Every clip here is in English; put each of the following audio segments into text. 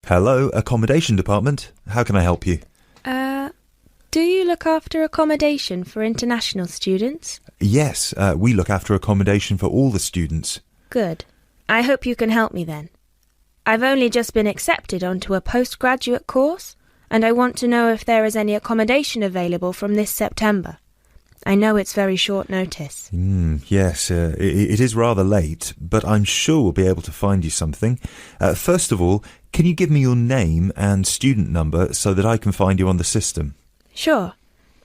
Hello, accommodation department. How can I help you? Do you look after accommodation for international students? Yes, we look after accommodation for all the students. Good. I hope you can help me then. I've only just been accepted onto a postgraduate course, and I want to know if there is any accommodation available from this September. I know it's very short notice. Yes, it is rather late, but I'm sure we'll be able to find you something. First of all, can you give me your name and student number so that I can find you on the system? Sure.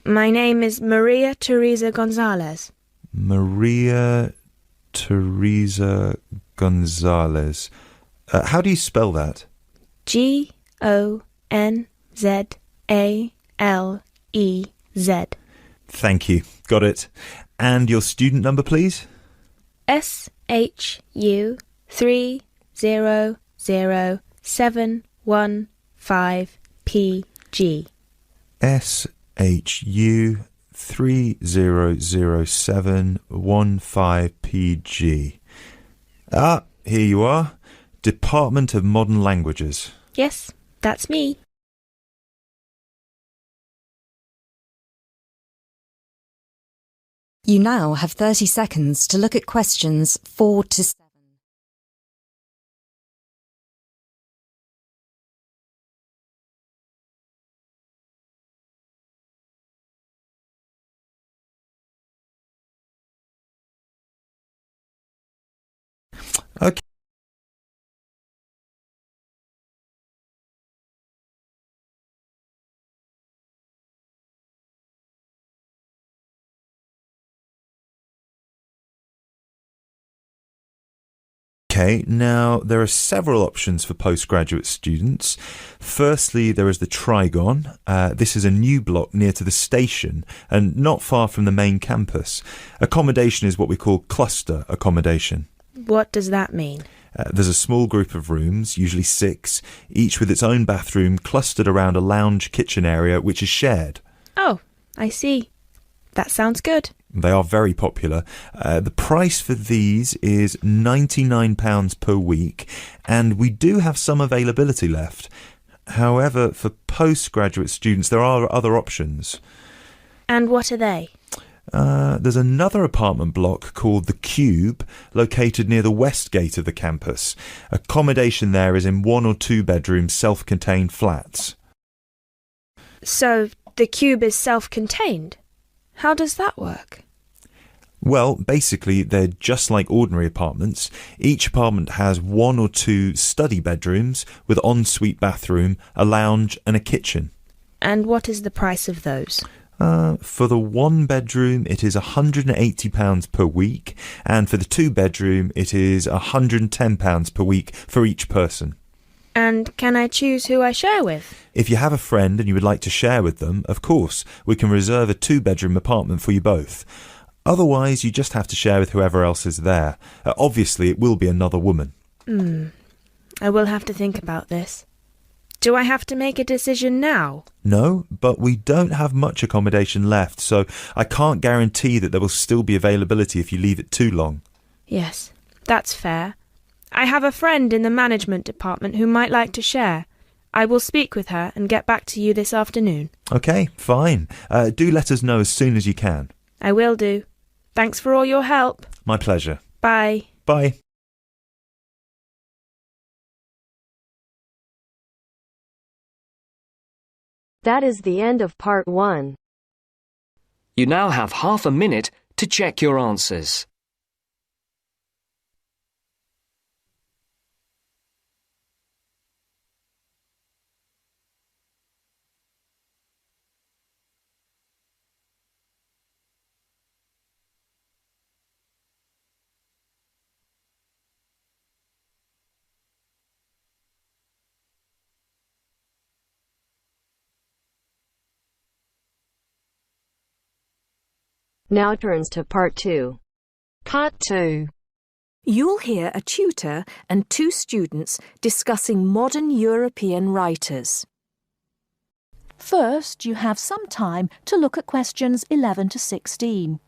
My name is Maria Teresa Gonzalez. Maria Teresa Gonzalez. How do you spell that? Gonzalez. Thank you. Got it. And your student number, please? SHU 300715PG. SHU 300715PG. Ah, here you are. Department of Modern Languages. Yes, that's me. You now have 30 seconds to look at questions 4 to 7. Okay. Okay, now there are several options for postgraduate students. Firstly, there is the Trigon. This is a new block near to the station and not far from the main campus. Accommodation is what we call cluster accommodation. What does that mean? There's a small group of rooms, usually 6, each with its own bathroom clustered around a lounge kitchen area which is shared. Oh, I see. That sounds good. They are very popular. The price for these is £99 per week, and we do have some availability left. However, for postgraduate students, there are other options. And what are they? There's another apartment block called The Cube, located near the west gate of the campus. Accommodation there is in 1 or 2 bedroom self-contained flats. So, the cube is self-contained? How does that work? Well, basically, they're just like ordinary apartments. Each apartment has 1 or 2 study bedrooms with ensuite bathroom, a lounge and a kitchen. And what is the price of those? For the 1 bedroom, it is £180 per week, and for the 2 bedroom, it is £110 per week for each person. And can I choose who I share with? If you have a friend and you would like to share with them, of course, we can reserve a 2-bedroom apartment for you both. Otherwise, you just have to share with whoever else is there. Obviously, it will be another woman. I will have to think about this. Do I have to make a decision now? No, but we don't have much accommodation left, so I can't guarantee that there will still be availability if you leave it too long. Yes, that's fair. I have a friend in the management department who might like to share. I will speak with her and get back to you this afternoon. Okay, fine. Do let us know as soon as you can. I will do. Thanks for all your help. My pleasure. Bye. Bye. That is the end of part 1. You now have half a minute to check your answers. Now turns to part 2. Part 2. You'll hear a tutor and 2 students discussing modern European writers. First, you have some time to look at questions 11 to 16.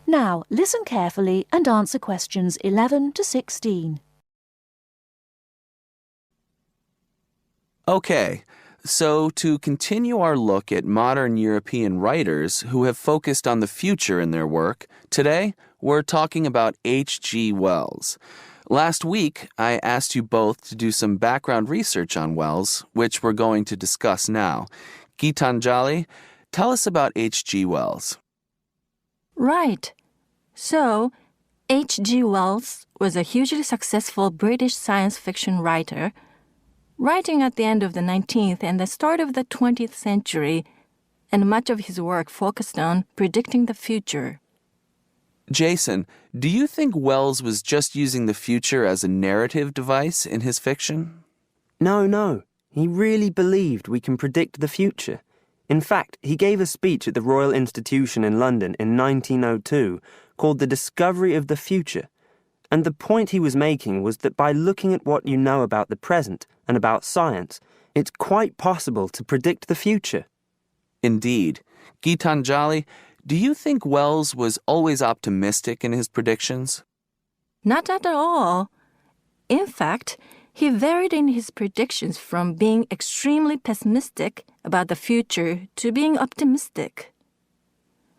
Now, listen carefully and answer questions 11 to 16. Okay, so to continue our look at modern European writers who have focused on the future in their work, today we're talking about H.G. Wells. Last week, I asked you both to do some background research on Wells, which we're going to discuss now. Gitanjali, tell us about H.G. Wells. Right. So, H.G. Wells was a hugely successful British science fiction writer, writing at the end of the 19th and the start of the 20th century, and much of his work focused on predicting the future. Jason, do you think Wells was just using the future as a narrative device in his fiction? No. He really believed we can predict the future. In fact, he gave a speech at the Royal Institution in London in 1902 called The Discovery of the Future. And the point he was making was that by looking at what you know about the present and about science, it's quite possible to predict the future. Indeed. Gitanjali, do you think Wells was always optimistic in his predictions? Not at all. In fact, he varied in his predictions from being extremely pessimistic about the future to being optimistic.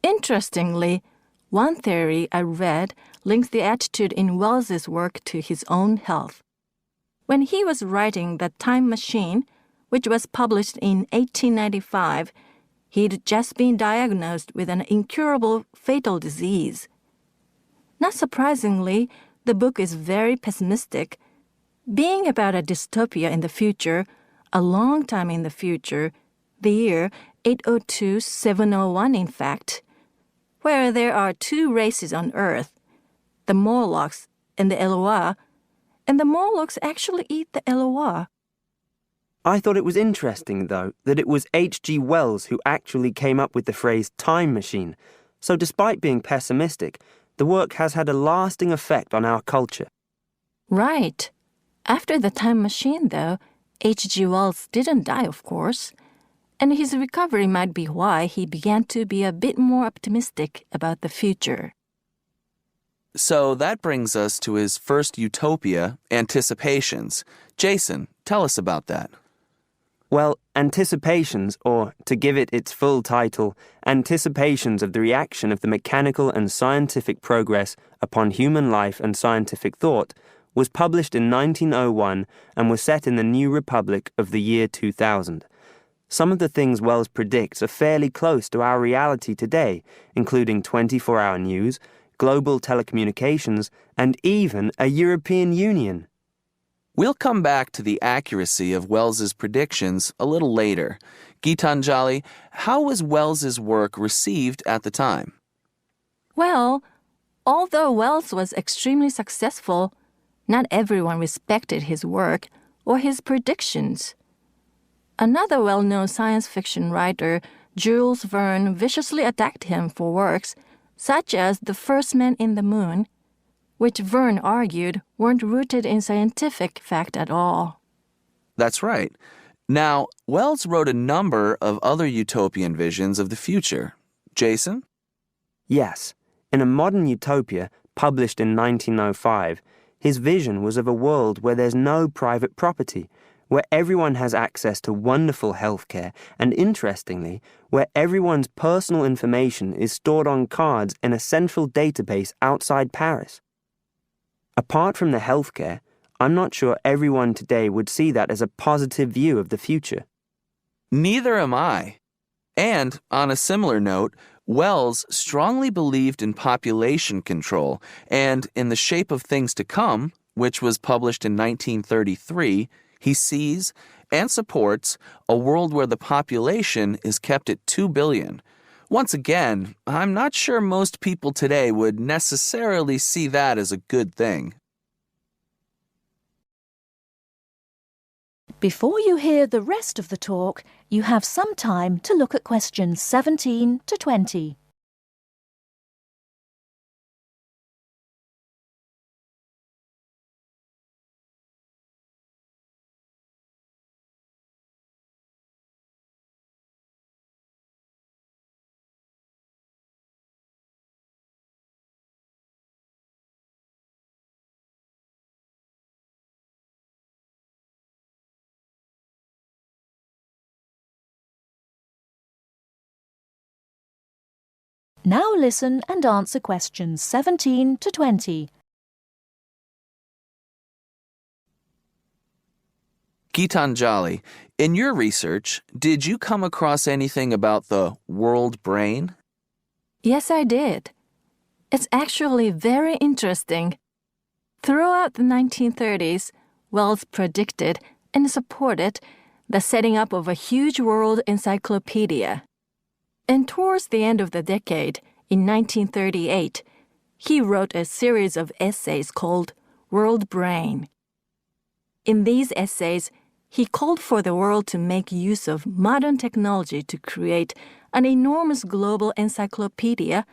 Interestingly, one theory I read links the attitude in Wells's work to his own health. When he was writing The Time Machine, which was published in 1895, he'd just been diagnosed with an incurable fatal disease. Not surprisingly, the book is very pessimistic, being about a dystopia in the future, a long time in the future, the year 802-701 in fact, where there are two races on Earth, the Morlocks and the Eloi, and the Morlocks actually eat the Eloi. I thought it was interesting, though, that it was H.G. Wells who actually came up with the phrase time machine. So despite being pessimistic, the work has had a lasting effect on our culture. Right. After The Time Machine, though, H.G. Wells didn't die, of course, and his recovery might be why he began to be a bit more optimistic about the future. So that brings us to his first utopia, Anticipations. Jason, tell us about that. Well, Anticipations, or to give it its full title, Anticipations of the Reaction of the Mechanical and Scientific Progress upon Human Life and Scientific Thought, was published in 1901 and was set in the New Republic of the year 2000. Some of the things Wells predicts are fairly close to our reality today, including 24-hour news, global telecommunications, and even a European Union. We'll come back to the accuracy of Wells's predictions a little later. Gitanjali, how was Wells's work received at the time? Well, although Wells was extremely successful, not everyone respected his work or his predictions. Another well-known science fiction writer, Jules Verne, viciously attacked him for works such as The First Man in the Moon, which Verne argued weren't rooted in scientific fact at all. That's right. Now, Wells wrote a number of other utopian visions of the future. Jason? Yes. In A Modern Utopia, published in 1905, his vision was of a world where there's no private property, where everyone has access to wonderful healthcare, and interestingly, where everyone's personal information is stored on cards in a central database outside Paris. Apart from the healthcare, I'm not sure everyone today would see that as a positive view of the future. Neither am I. And, on a similar note, Wells strongly believed in population control and in The Shape of Things to Come, which was published in 1933, he sees and supports a world where the population is kept at 2 billion. Once again, I'm not sure most people today would necessarily see that as a good thing. Before you hear the rest of the talk, you have some time to look at questions 17 to 20. Now listen and answer questions 17 to 20. Gitanjali, in your research, did you come across anything about the world brain? Yes, I did. It's actually very interesting. Throughout the 1930s, Wells predicted and supported the setting up of a huge world encyclopedia. And towards the end of the decade, in 1938, he wrote a series of essays called World Brain. In these essays, he called for the world to make use of modern technology to create an enormous global encyclopedia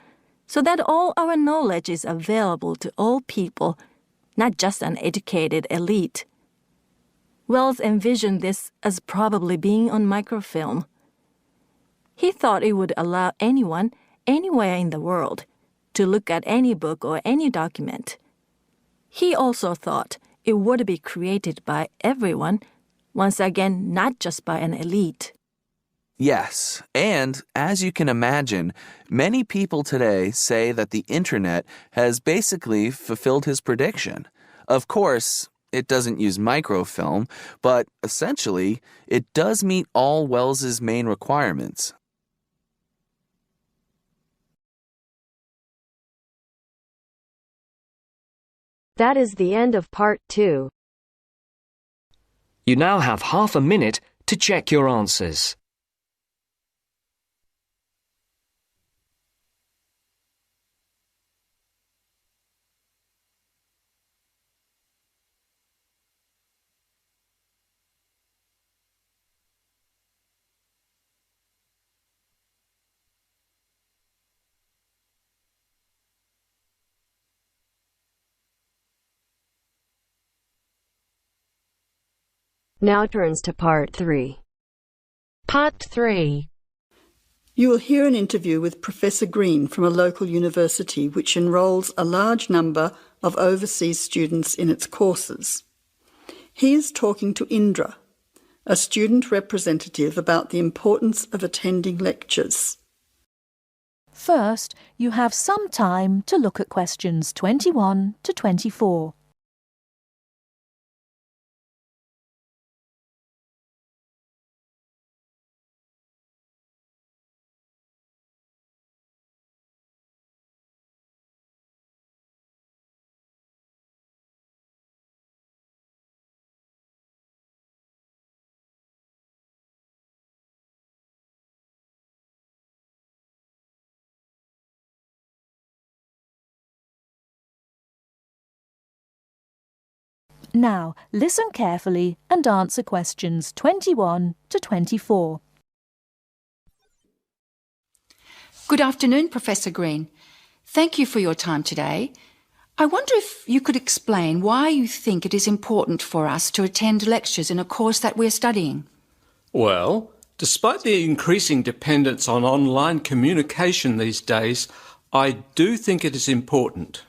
so that all our knowledge is available to all people, not just an educated elite. Wells envisioned this as probably being on microfilm. He thought it would allow anyone, anywhere in the world, to look at any book or any document. He also thought it would be created by everyone, once again, not just by an elite. Yes, and as you can imagine, many people today say that the internet has basically fulfilled his prediction. Of course, it doesn't use microfilm, but essentially, it does meet all Wells's main requirements. That is the end of part 2. You now have half a minute to check your answers. Now turns to part 3. Part 3. You will hear an interview with Professor Green from a local university which enrolls a large number of overseas students in its courses. He is talking to Indra, a student representative, about the importance of attending lectures. First, you have some time to look at questions 21 to 24. Now, listen carefully and answer questions 21 to 24. Good afternoon, Professor Green. Thank you for your time today. I wonder if you could explain why you think it is important for us to attend lectures in a course that we're studying. Well, despite the increasing dependence on online communication these days, I do think it is important.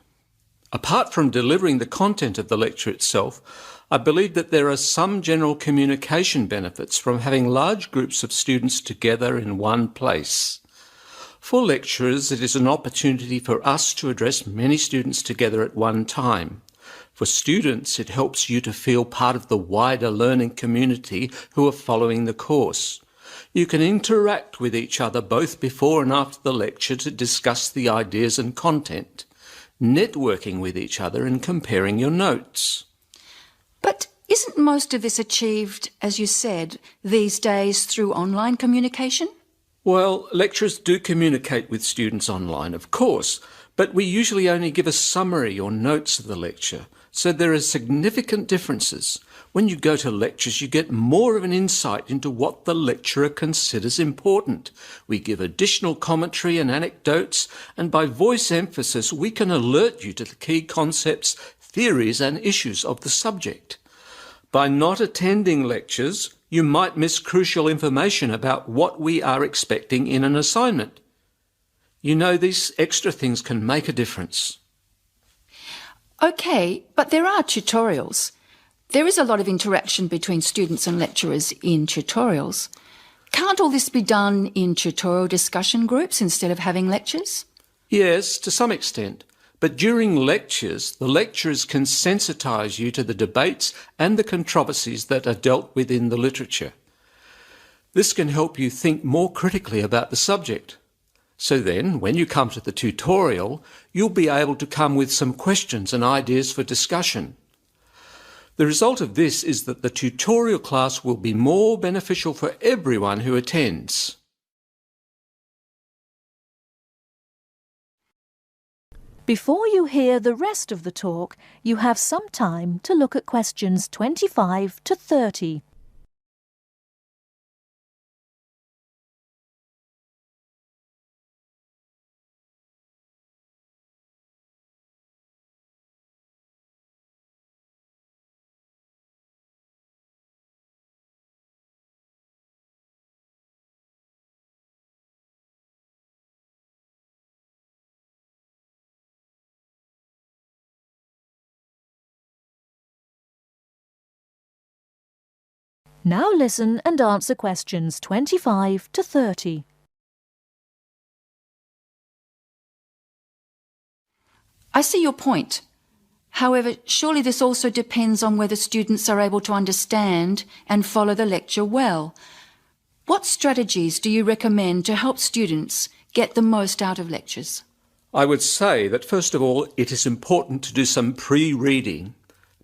Apart from delivering the content of the lecture itself, I believe that there are some general communication benefits from having large groups of students together in one place. For lecturers, it is an opportunity for us to address many students together at one time. For students, it helps you to feel part of the wider learning community who are following the course. You can interact with each other both before and after the lecture to discuss the ideas and content, networking with each other and comparing your notes. But isn't most of this achieved, as you said, these days through online communication? Well, lecturers do communicate with students online, of course, but we usually only give a summary or notes of the lecture, so there are significant differences. When you go to lectures, you get more of an insight into what the lecturer considers important. We give additional commentary and anecdotes, and by voice emphasis, we can alert you to the key concepts, theories, and issues of the subject. By not attending lectures, you might miss crucial information about what we are expecting in an assignment. You know, these extra things can make a difference. OK, but there are tutorials. There is a lot of interaction between students and lecturers in tutorials. Can't all this be done in tutorial discussion groups instead of having lectures? Yes, to some extent. But during lectures, the lecturers can sensitise you to the debates and the controversies that are dealt with in the literature. This can help you think more critically about the subject. So then, when you come to the tutorial, you'll be able to come with some questions and ideas for discussion. The result of this is that the tutorial class will be more beneficial for everyone who attends. Before you hear the rest of the talk, you have some time to look at questions 25 to 30. Now listen and answer questions 25 to 30. I see your point. However, surely this also depends on whether students are able to understand and follow the lecture well. What strategies do you recommend to help students get the most out of lectures? I would say that first of all, it is important to do some pre-reading.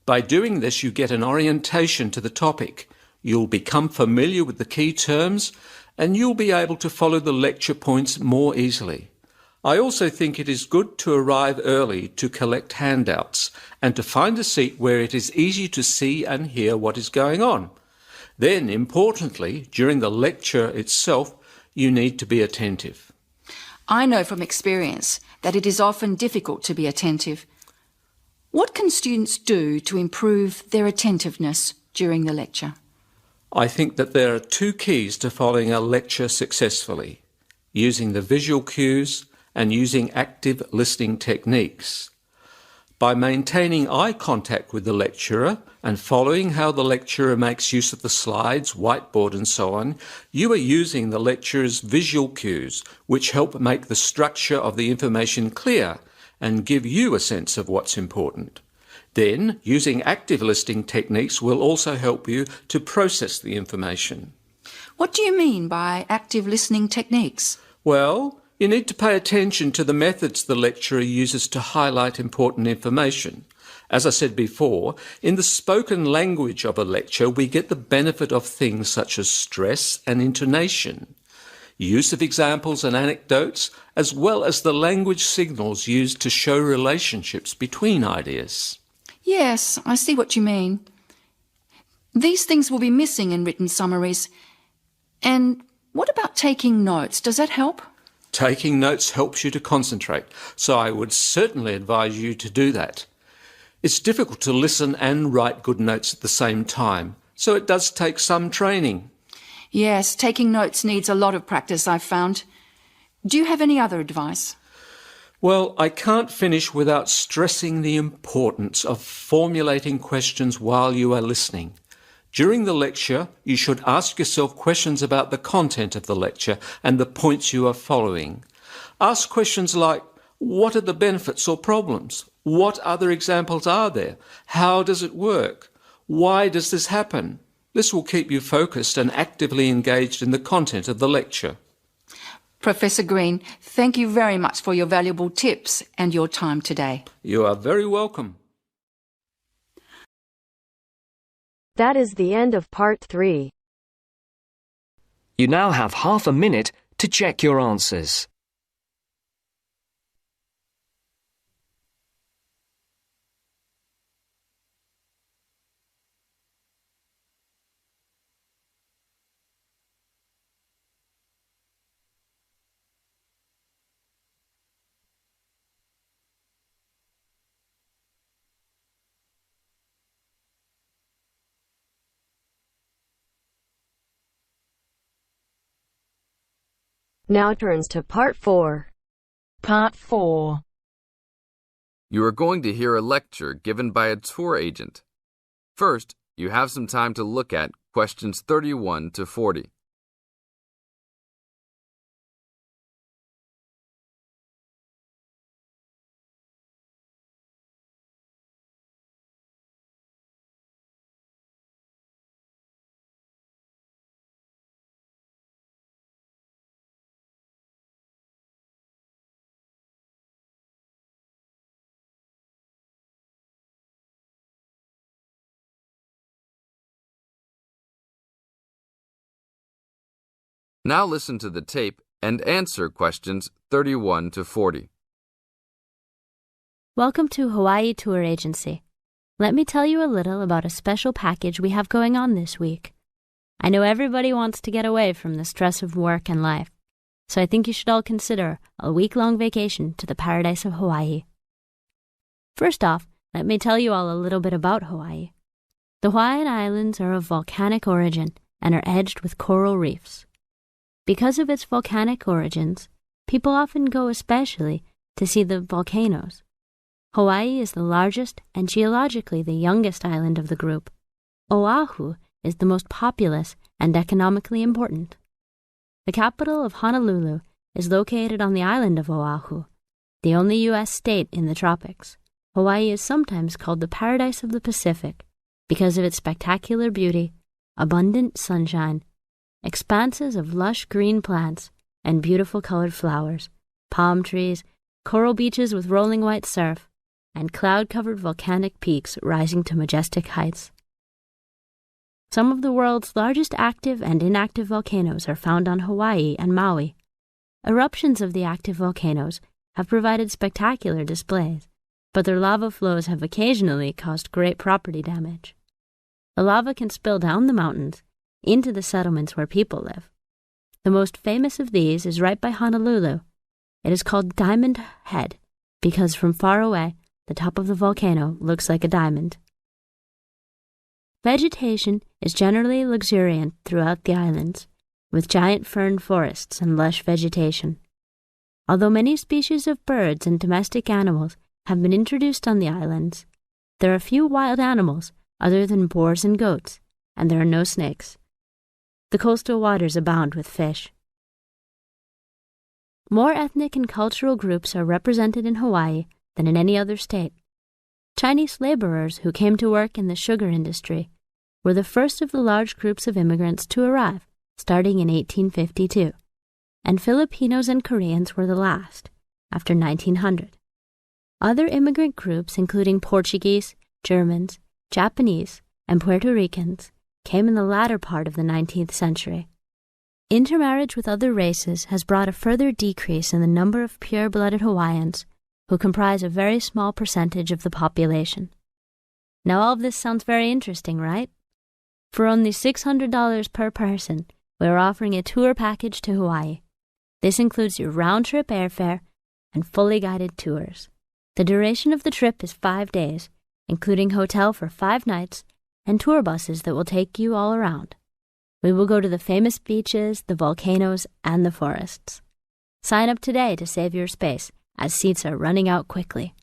By doing this, you get an orientation to the topic. You'll become familiar with the key terms and you'll be able to follow the lecture points more easily. I also think it is good to arrive early to collect handouts and to find a seat where it is easy to see and hear what is going on. Then, importantly, during the lecture itself, you need to be attentive. I know from experience that it is often difficult to be attentive. What can students do to improve their attentiveness during the lecture? I think that there are two keys to following a lecture successfully: using the visual cues and using active listening techniques. By maintaining eye contact with the lecturer and following how the lecturer makes use of the slides, whiteboard and so on, you are using the lecturer's visual cues, which help make the structure of the information clear and give you a sense of what's important. Then, using active listening techniques will also help you to process the information. What do you mean by active listening techniques? Well, you need to pay attention to the methods the lecturer uses to highlight important information. As I said before, in the spoken language of a lecture, we get the benefit of things such as stress and intonation, use of examples and anecdotes, as well as the language signals used to show relationships between ideas. Yes, I see what you mean. These things will be missing in written summaries. And what about taking notes? Does that help? Taking notes helps you to concentrate, so I would certainly advise you to do that. It's difficult to listen and write good notes at the same time, so it does take some training. Yes, taking notes needs a lot of practice, I've found. Do you have any other advice? Well, I can't finish without stressing the importance of formulating questions while you are listening. During the lecture, you should ask yourself questions about the content of the lecture and the points you are following. Ask questions like, what are the benefits or problems? What other examples are there? How does it work? Why does this happen? This will keep you focused and actively engaged in the content of the lecture. Professor Green, thank you very much for your valuable tips and your time today. You are very welcome. That is the end of part 3. You now have half a minute to check your answers. Now turns to part 4. Part 4. You are going to hear a lecture given by a tour agent. First, you have some time to look at questions 31 to 40. Now listen to the tape and answer questions 31 to 40. Welcome to Hawaii Tour Agency. Let me tell you a little about a special package we have going on this week. I know everybody wants to get away from the stress of work and life, so I think you should all consider a week-long vacation to the paradise of Hawaii. First off, let me tell you all a little bit about Hawaii. The Hawaiian Islands are of volcanic origin and are edged with coral reefs. Because of its volcanic origins, people often go especially to see the volcanoes. Hawaii is the largest and geologically the youngest island of the group. Oahu is the most populous and economically important. The capital of Honolulu is located on the island of Oahu, the only U.S. state in the tropics. Hawaii is sometimes called the paradise of the Pacific because of its spectacular beauty, abundant sunshine, expanses of lush green plants and beautiful colored flowers, palm trees, coral beaches with rolling white surf, and cloud-covered volcanic peaks rising to majestic heights. Some of the world's largest active and inactive volcanoes are found on Hawaii and Maui. Eruptions of the active volcanoes have provided spectacular displays, but their lava flows have occasionally caused great property damage. The lava can spill down the mountains into the settlements where people live. The most famous of these is right by Honolulu. It is called Diamond Head because from far away, the top of the volcano looks like a diamond. Vegetation is generally luxuriant throughout the islands, with giant fern forests and lush vegetation. Although many species of birds and domestic animals have been introduced on the islands, there are few wild animals other than boars and goats, and there are no snakes. The coastal waters abound with fish. More ethnic and cultural groups are represented in Hawaii than in any other state. Chinese laborers who came to work in the sugar industry were the first of the large groups of immigrants to arrive, starting in 1852, and Filipinos and Koreans were the last, after 1900. Other immigrant groups, including Portuguese, Germans, Japanese, and Puerto Ricans, came in the latter part of the 19th century. Intermarriage with other races has brought a further decrease in the number of pure-blooded Hawaiians, who comprise a very small percentage of the population. Now all of this sounds very interesting, right? For only $600 per person, we are offering a tour package to Hawaii. This includes your round-trip airfare and fully guided tours. The duration of the trip is 5 days, including hotel for 5 nights and tour buses that will take you all around. We will go to the famous beaches, the volcanoes, and the forests. Sign up today to save your space, as seats are running out quickly.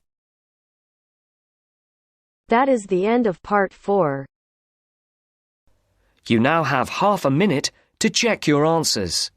That is the end of part 4. You now have half a minute to check your answers.